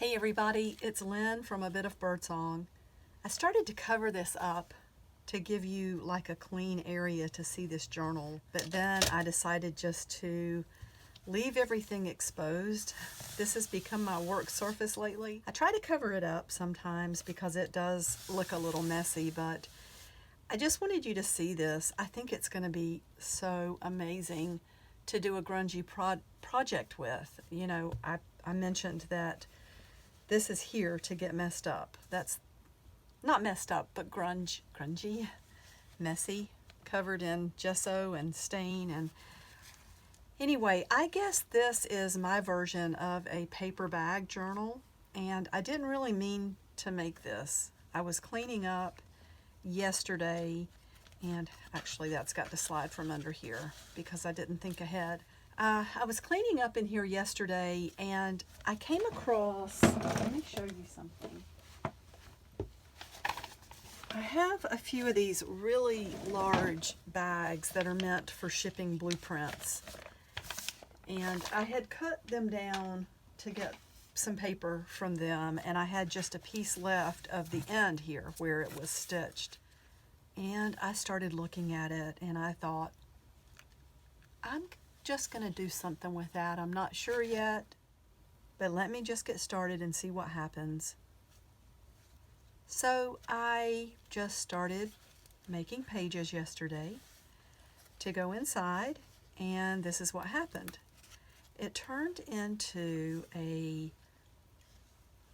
Hey everybody, it's Lynn from A Bit of Birdsong. I started to cover this up to give you like a clean area to see this journal, but then I decided just to leave everything exposed. This has become my work surface lately. I try to cover it up sometimes because it does look a little messy, but I just wanted you to see this. I think it's going to be so amazing to do a grungy project with. You know, I mentioned that this is here to get messed up. That's not messed up, but grungy, messy, covered in gesso and stain. And anyway, I guess this is my version of a paper bag journal, and I didn't really mean to make this. I was cleaning up yesterday, and actually that's got to slide from under here because I didn't think ahead. I was cleaning up in here yesterday and I came across, let me show you something. I have a few of these really large bags that are meant for shipping blueprints. And I had cut them down to get some paper from them, and I had just a piece left of the end here where it was stitched. And I started looking at it and I thought, I'm just going to do something with that. I'm not sure yet, but let me just get started and see what happens. So I just started making pages yesterday to go inside, and this is what happened. It turned into a,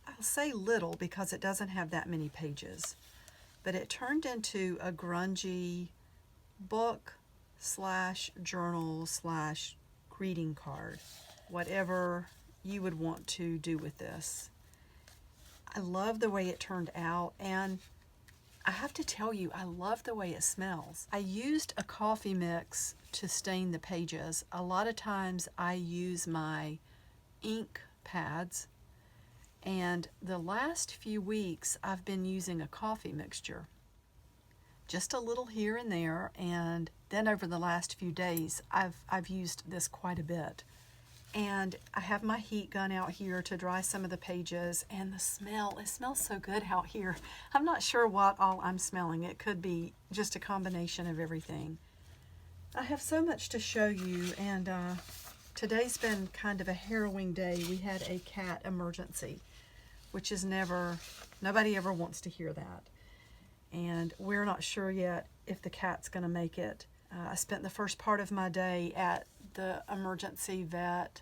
I'll say little because it doesn't have that many pages, but it turned into a grungy book slash journal slash greeting card, whatever you would want to do with this. I love the way it turned out, and I have to tell you, I love the way it smells. I used a coffee mix to stain the pages. A lot of times I use my ink pads, and the last few weeks I've been using a coffee mixture. Just a little here and there, and then over the last few days I've used this quite a bit. And I have my heat gun out here to dry some of the pages, and the smell, it smells so good out here. I'm not sure what all I'm smelling. It could be just a combination of everything. I have so much to show you, and today's been kind of a harrowing day. We had a cat emergency, which is nobody ever wants to hear that. And we're not sure yet if the cat's going to make it. I spent the first part of my day at the emergency vet,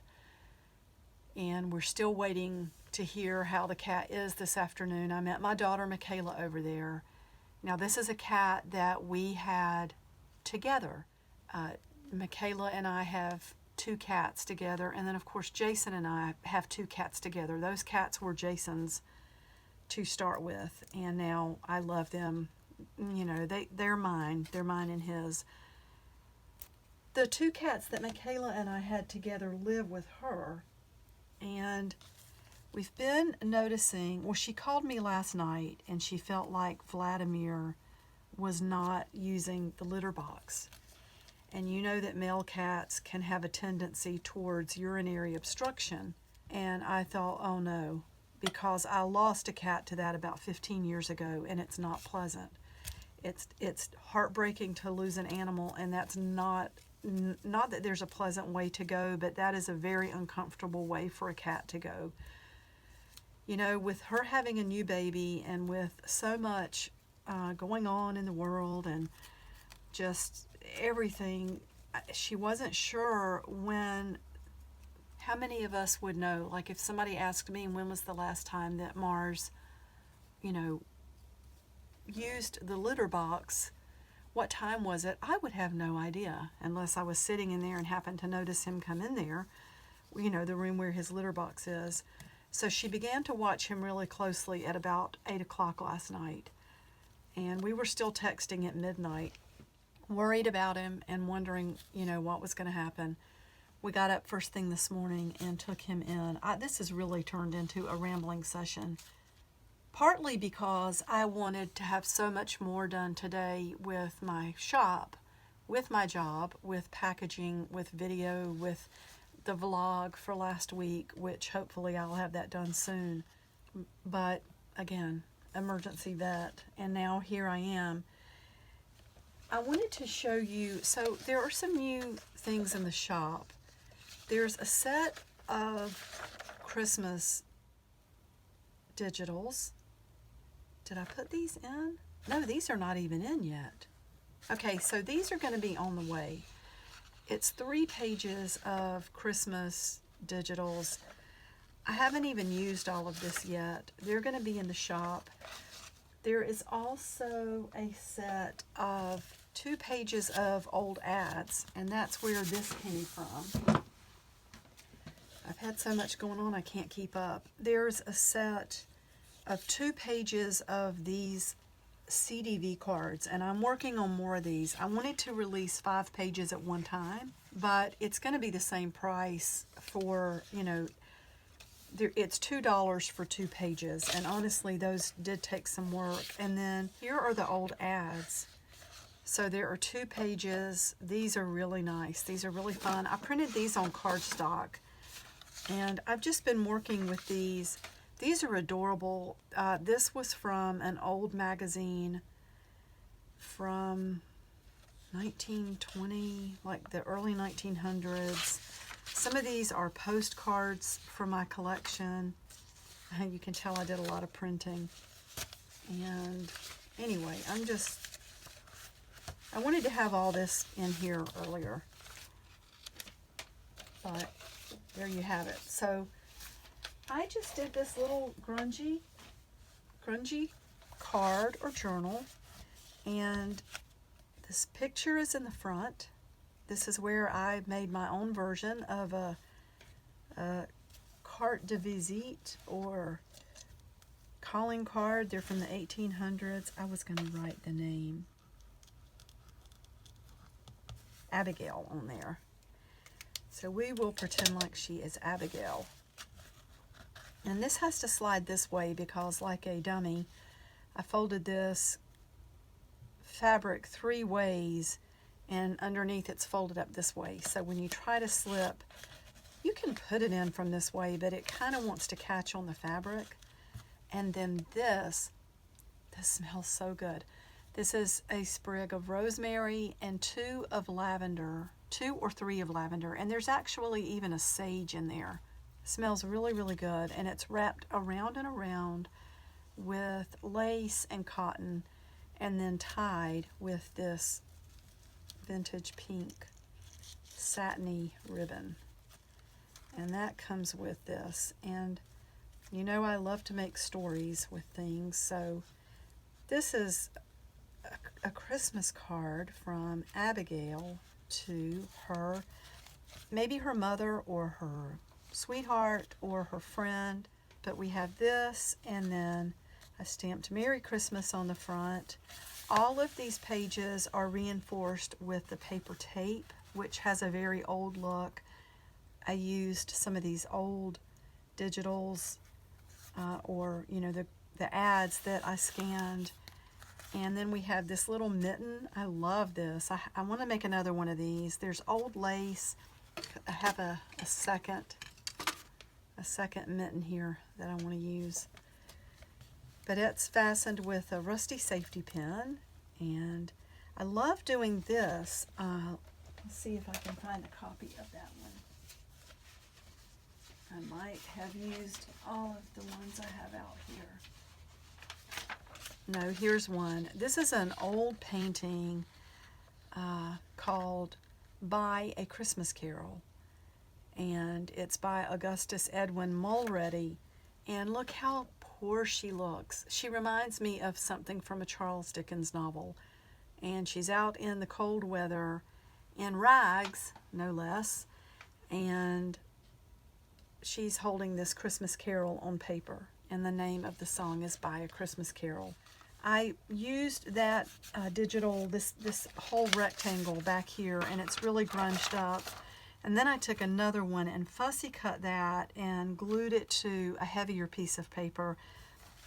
and we're still waiting to hear how the cat is this afternoon. I met my daughter Michaela over there. Now this is a cat that we had together. Michaela and I have 2 cats together, and then of course Jason and I have 2 cats together. Those cats were Jason's to start with, and now I love them. You know, they're mine and his. The 2 cats that Michaela and I had together live with her, and we've been noticing, well, she called me last night and she felt like Vladimir was not using the litter box. And you know that male cats can have a tendency towards urinary obstruction, and I thought, oh no, because I lost a cat to that about 15 years ago, and it's not pleasant. It's heartbreaking to lose an animal, and that's not that there's a pleasant way to go, but that is a very uncomfortable way for a cat to go. You know, with her having a new baby and with so much going on in the world and just everything, she wasn't sure how many of us would know. Like if somebody asked me when was the last time that Mars, you know, used the litter box, what time was it? I would have no idea unless I was sitting in there and happened to notice him come in there, you know, the room where his litter box is. So she began to watch him really closely at about 8 o'clock last night. And we were still texting at midnight, worried about him and wondering, you know, what was going to happen. We got up first thing this morning and took him in. This has really turned into a rambling session, partly because I wanted to have so much more done today with my shop, with my job, with packaging, with video, with the vlog for last week, which hopefully I'll have that done soon. But again, emergency vet, and now here I am. I wanted to show you, so there are some new things in the shop. There's a set of Christmas digitals. Did I put these in? No, these are not even in yet. Okay, so these are going to be on the way. It's 3 pages of Christmas digitals. I haven't even used all of this yet. They're going to be in the shop. There is also a set of 2 pages of old ads, and that's where this came from. I've had so much going on I can't keep up. There's a set of 2 pages of these CDV cards, and I'm working on more of these. I wanted to release 5 pages at one time, but it's going to be the same price for, you know, it's $2 for 2 pages, and honestly those did take some work. And then here are the old ads. So there are 2 pages. These are really nice. These are really fun. I printed these on cardstock, and I've just been working with these. These are adorable. This was from an old magazine from 1920, like the early 1900s. Some of these are postcards for my collection. You can tell I did a lot of printing. And anyway, I wanted to have all this in here earlier. But there you have it. So I just did this little grungy card or journal, and this picture is in the front. This is where I made my own version of a carte de visite or calling card. They're from the 1800s. I was going to write the name Abigail on there. So we will pretend like she is Abigail. And this has to slide this way because, like a dummy, I folded this fabric 3 ways, and underneath it's folded up this way. So when you try to slip, you can put it in from this way, but it kind of wants to catch on the fabric. And then this smells so good. This is a sprig of rosemary and 2 of lavender, 2 or 3 of lavender, and there's actually even a sage in there. It smells really, really good, and it's wrapped around and around with lace and cotton, and then tied with this vintage pink satiny ribbon. And that comes with this. And you know I love to make stories with things, so this is a Christmas card from Abigail to her, maybe her mother or her sweetheart or her friend. But we have this, and then I stamped Merry Christmas on the front. All of these pages are reinforced with the paper tape, which has a very old look. I used some of these old digitals or, you know, the ads that I scanned. And then we have this little mitten. I love this. I want to make another one of these. There's old lace. I have a second mitten here that I want to use. But it's fastened with a rusty safety pin, and I love doing this. Let's see if I can find a copy of that one. I might have used all of the ones I have out here. No, here's one. This is an old painting called By a Christmas Carol, and it's by Augustus Edwin Mulready. And look how poor she looks. She reminds me of something from a Charles Dickens novel. And she's out in the cold weather in rags, no less. And she's holding this Christmas Carol on paper. And the name of the song is By a Christmas Carol. I used that digital, this whole rectangle back here, and it's really grunged up. And then I took another one and fussy cut that and glued it to a heavier piece of paper,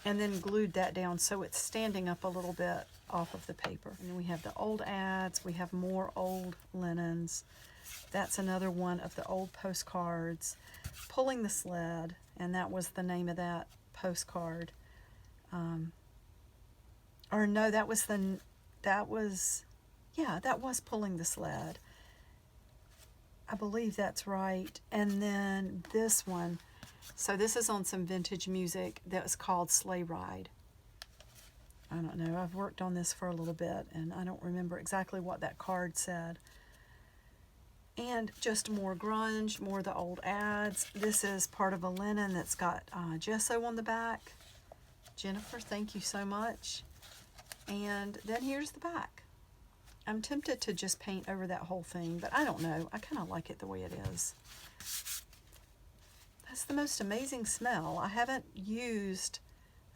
and then glued that down so it's standing up a little bit off of the paper. And then we have the old ads, we have more old linens. That's another one of the old postcards. Pulling the Sled, and that was the name of that postcard. Or no, that was Pulling the Sled. I believe that's right. And then this one, so this is on some vintage music that was called Sleigh Ride. I don't know, I've worked on this for a little bit and I don't remember exactly what that card said. And just more grunge, more of the old ads. This is part of a linen that's got gesso on the back. Jennifer, thank you so much. And then here's the back. I'm tempted to just paint over that whole thing, but I don't know. I kind of like it the way it is. That's the most amazing smell. I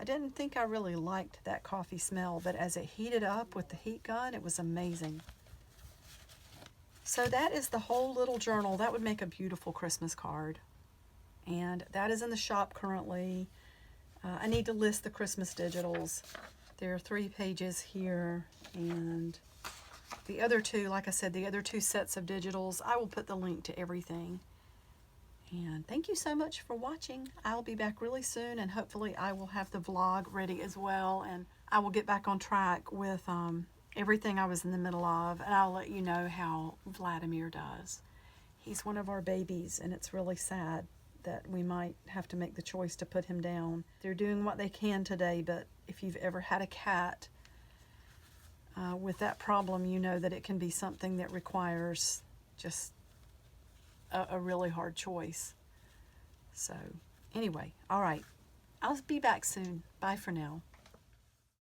didn't think I really liked that coffee smell, but as it heated up with the heat gun, it was amazing. So that is the whole little journal. That would make a beautiful Christmas card. And that is in the shop currently. I need to list the Christmas digitals. There are 3 pages here, and the other 2, like I said, the other 2 sets of digitals, I will put the link to everything. And thank you so much for watching. I'll be back really soon, and hopefully I will have the vlog ready as well, and I will get back on track with everything I was in the middle of, and I'll let you know how Vladimir does. He's one of our babies, and it's really sad that we might have to make the choice to put him down. They're doing what they can today, but if you've ever had a cat with that problem, you know that it can be something that requires just a really hard choice. So anyway, all right, I'll be back soon. Bye for now.